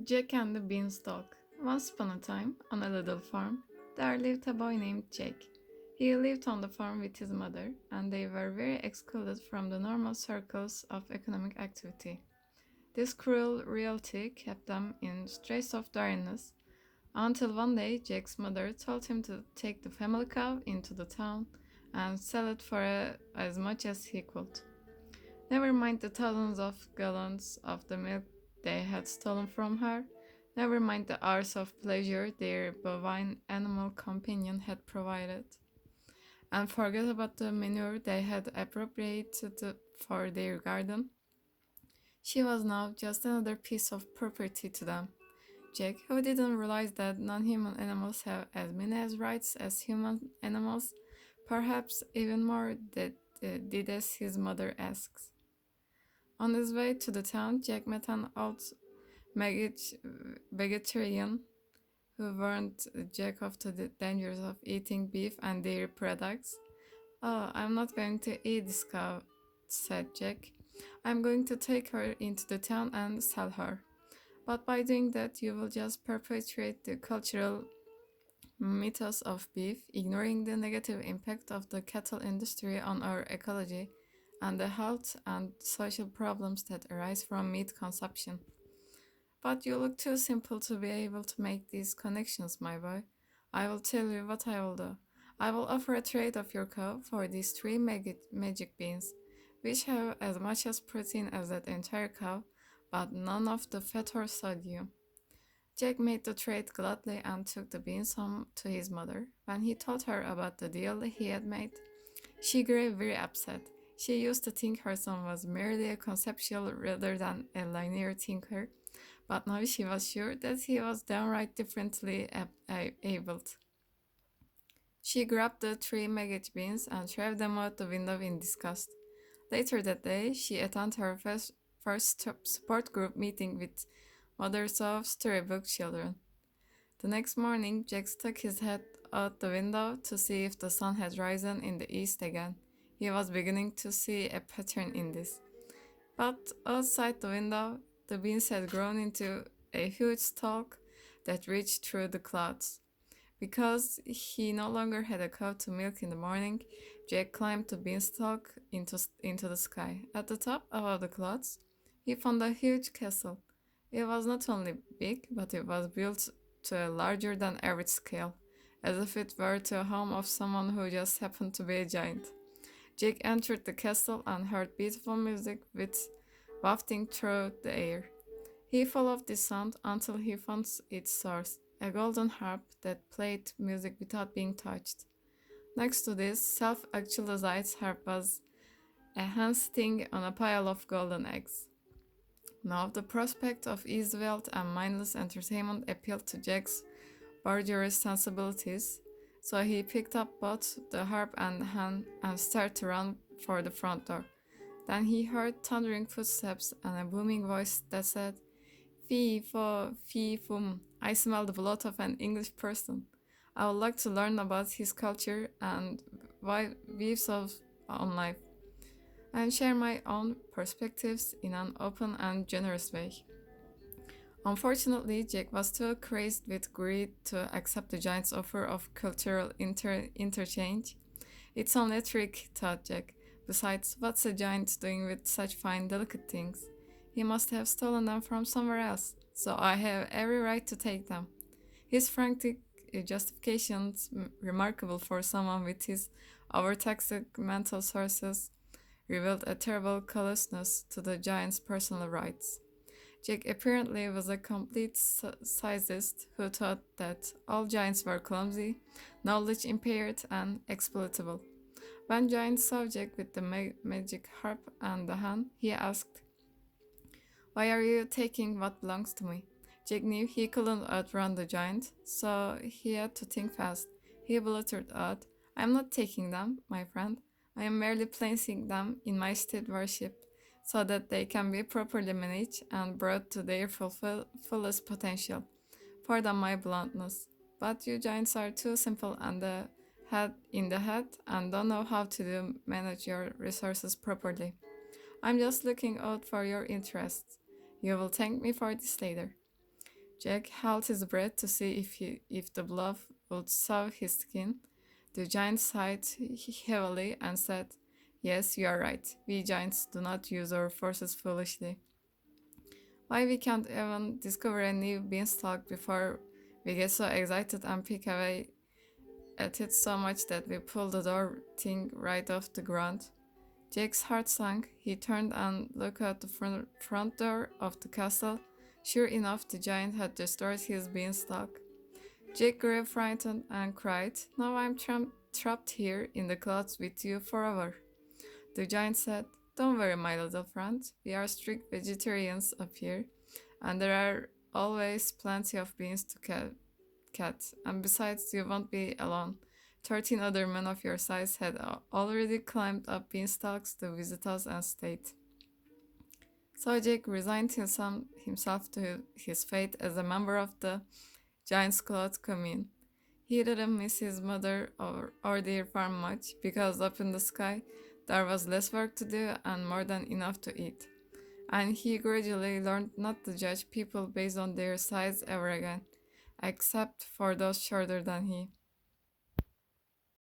Jack and the Beanstalk. Once upon a time, on a little farm, there lived a boy named Jack. He lived on the farm with his mother, and they were very excluded from the normal circles of economic activity. This cruel reality kept them in straits of dryness until one day Jack's mother told him to take the family cow into the town and sell it for as much as he could. Never mind the thousands of gallons of the milk they had stolen from her. Never mind the hours of pleasure their bovine animal companion had provided. And forget about the manure they had appropriated for their garden. She was now just another piece of property to them. Jack, who didn't realize that non-human animals have as many as rights as human animals, perhaps even more, did as his mother asks. On his way to the town, Jack met an old vegetarian who warned Jack of the dangers of eating beef and dairy products. "Oh, I'm not going to eat this cow," said Jack. "I'm going to take her into the town and sell her. But by doing that, you will just perpetuate the cultural mythos of beef, ignoring the negative impact of the cattle industry on our ecology and the health and social problems that arise from meat consumption. But you look too simple to be able to make these connections, my boy. I will tell you what I will do. I will offer a trade of your cow for these three magic beans, which have as much as protein as that entire cow, but none of the fat or sodium." Jack made the trade gladly and took the beans home to his mother. When he told her about the deal he had made, she grew very upset. She used to think her son was merely a conceptual rather than a linear thinker, but now she was sure that he was downright differently abled. She grabbed the three maggot beans and shoved them out the window in disgust. Later that day, she attended her first support group meeting with mothers of storybook children. The next morning, Jack stuck his head out the window to see if the sun had risen in the east again. He was beginning to see a pattern in this. But outside the window, the beans had grown into a huge stalk that reached through the clouds. Because he no longer had a cow to milk in the morning, Jack climbed the beanstalk into the sky. At the top, above the clouds, he found a huge castle. It was not only big, but it was built to a larger than average scale, as if it were the home of someone who just happened to be a giant. Jake entered the castle and heard beautiful music wafting through the air. He followed the sound until he found its source, a golden harp that played music without being touched. Next to this self-actualized harp was a hen sitting on a pile of golden eggs. Now the prospect of easy wealth and mindless entertainment appealed to Jack's bourgeois sensibilities, so he picked up both the harp and the hen and started to run for the front door. Then he heard thundering footsteps and a booming voice that said, "Fee, fo, fee, fum. I smell the blood of an English person. I would like to learn about his culture and views on life, and share my own perspectives in an open and generous way." Unfortunately, Jack was too crazed with greed to accept the giant's offer of cultural interchange. "It's only a trick," thought Jack. "Besides, what's a giant doing with such fine, delicate things? He must have stolen them from somewhere else, so I have every right to take them." His frantic justifications, remarkable for someone with his overtaxed mental sources, revealed a terrible callousness to the giant's personal rights. Jack apparently was a complete sizist who thought that all giants were clumsy, knowledge impaired, and exploitable. When Giant saw Jack with the magic harp and the hand, he asked, "Why are you taking what belongs to me?" Jack knew he couldn't outrun the giant, so he had to think fast. He blurted out, "I'm not taking them, my friend. I am merely placing them in my state worship so that they can be properly managed and brought to their fullest potential. Pardon my bluntness, but you giants are too simple and in the head and don't know how to manage your resources properly. I'm just looking out for your interests. You will thank me for this later." Jack held his breath to see if the bluff would soothe his skin. The giant sighed heavily and said, "Yes, you are right. We giants do not use our forces foolishly. Why we can't even discover a new beanstalk before we get so excited and pick away at it so much that we pull the door thing right off the ground?" Jake's heart sank. He turned and looked out the front door of the castle. Sure enough, the giant had destroyed his beanstalk. Jake grew frightened and cried, "Now I'm trapped here in the clouds with you forever." The giant said, "Don't worry, my little friend. We are strict vegetarians up here, and there are always plenty of beans to cat. And besides, you won't be alone. 13 other men of your size had already climbed up beanstalks to visit us and stayed." So Jake resigned himself to his fate as a member of the Giant's Cloud Commune. He didn't miss his mother or their farm much because up in the sky there was less work to do and more than enough to eat. And he gradually learned not to judge people based on their size ever again, except for those shorter than he.